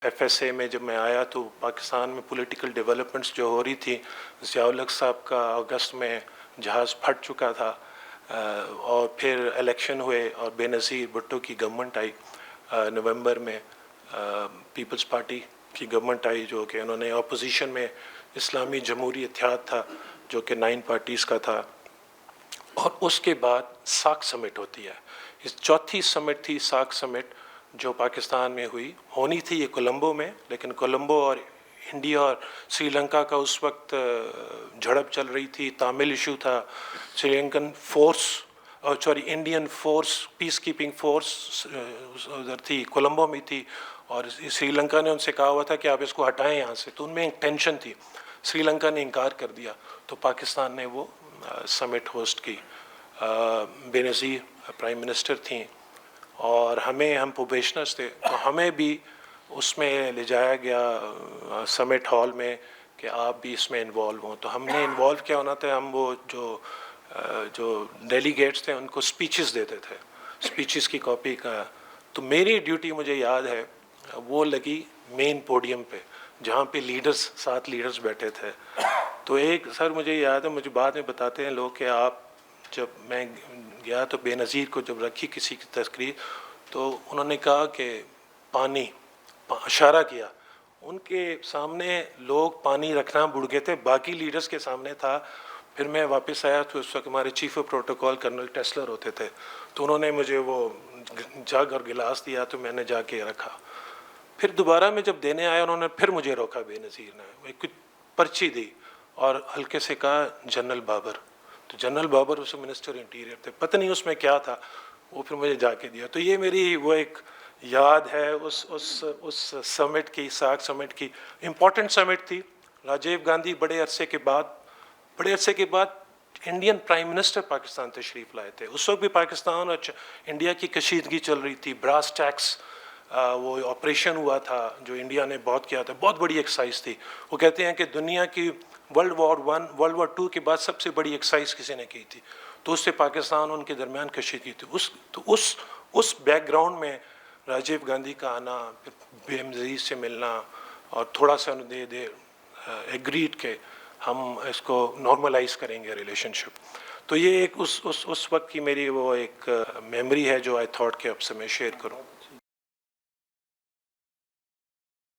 FSA में जब मैं आया तो पाकिस्तान में पॉलिटिकल डेवलपमेंट्स जो हो रही थी, ज़ियाउल हक साहब का अगस्त में जहाज़ फट चुका था और फिर इलेक्शन हुए और बेनज़ीर भुट्टो की गवर्नमेंट आई नवंबर में, पीपल्स पार्टी की गवर्नमेंट आई जो कि उन्होंने अपोजिशन में इस्लामी जमहूरी इत्तेहाद था जो कि 9 पार्टीज़ का था। और उसके बाद साक समिट होती है, इस चौथी समिट थी साक समिट जो पाकिस्तान में होनी थी ये कोलंबो में, लेकिन कोलंबो और इंडिया और श्रीलंका का उस वक्त झड़प चल रही थी, तामिल इशू था, Sri Lankan force Indian force peace keeping force उधर थी, कोलंबो में थी और श्रीलंका ने उनसे कहा हुआ था कि आप इसको हटाएं यहाँ से, तो उनमें एक टेंशन थी। श्रीलंका ने इनकार कर दिया तो पाकिस्तान ने वो समिट होस्ट की। बेनज़ीर प्राइम मिनिस्टर थी और हम प्रोबेशनर्स थे, तो हमें भी उसमें ले जाया गया समिट हॉल में कि आप भी इसमें इन्वॉल्व हों। तो हमने इन्वॉल्व क्या होना था, हम वो जो डेलीगेट्स थे उनको स्पीचेस देते थे, स्पीचेस की कॉपी का। तो मेरी ड्यूटी मुझे याद है वो लगी मेन पोडियम पे जहाँ पे 7 लीडर्स बैठे थे। तो एक सर मुझे याद है, मुझे बाद में बताते हैं लोग कि आप जब मैं गया तो बेनज़ीर को जब रखी किसी की तस्करीर तो उन्होंने कहा कि पानी इशारा किया, उनके सामने लोग पानी रखना भूल गए थे, बाकी लीडर्स के सामने था। फिर मैं वापस आया तो उस वक्त हमारे chief of protocol colonel Tessler होते थे, तो उन्होंने मुझे वो जग और गिलास दिया तो मैंने जाके रखा। फिर दोबारा मैं जब देने आया उन्होंने फिर मुझे रोका, बेनज़ीर ने एक पर्ची दी और हल्के से कहा जनरल बाबर। तो जनरल बाबर उस मिनिस्टर इंटीरियर थे, पता नहीं उसमें क्या था, वो फिर मुझे जाके दिया। तो ये मेरी वो एक याद है उस समिट की, साक समिट की। इम्पॉर्टेंट समिट थी। राजीव गांधी बड़े अरसे के बाद इंडियन प्राइम मिनिस्टर पाकिस्तान तशरीफ़ लाए थे। उस वक्त भी पाकिस्तान और इंडिया की कशीदगी चल रही थी। ब्रास टैक्स वो ऑपरेशन हुआ था जो इंडिया ने बहुत किया था, बहुत बड़ी एक्साइज थी। वो कहते हैं कि दुनिया की वर्ल्ड वॉर 1 वर्ल्ड वॉर 2 के बाद सबसे बड़ी एक्साइज किसी ने की थी, तो उससे पाकिस्तान उनके दरमियान कशीदगी थी। उस बैकग्राउंड में राजीव गांधी का आना, बेनज़ीर से मिलना और थोड़ा सा दे एग्रीड के हम इसको नॉर्मलाइज करेंगे रिलेशनशिप। तो ये एक उस वक्त की मेरी वो एक मेमोरी है जो आई थॉट कि अब से मैं शेयर करूँ।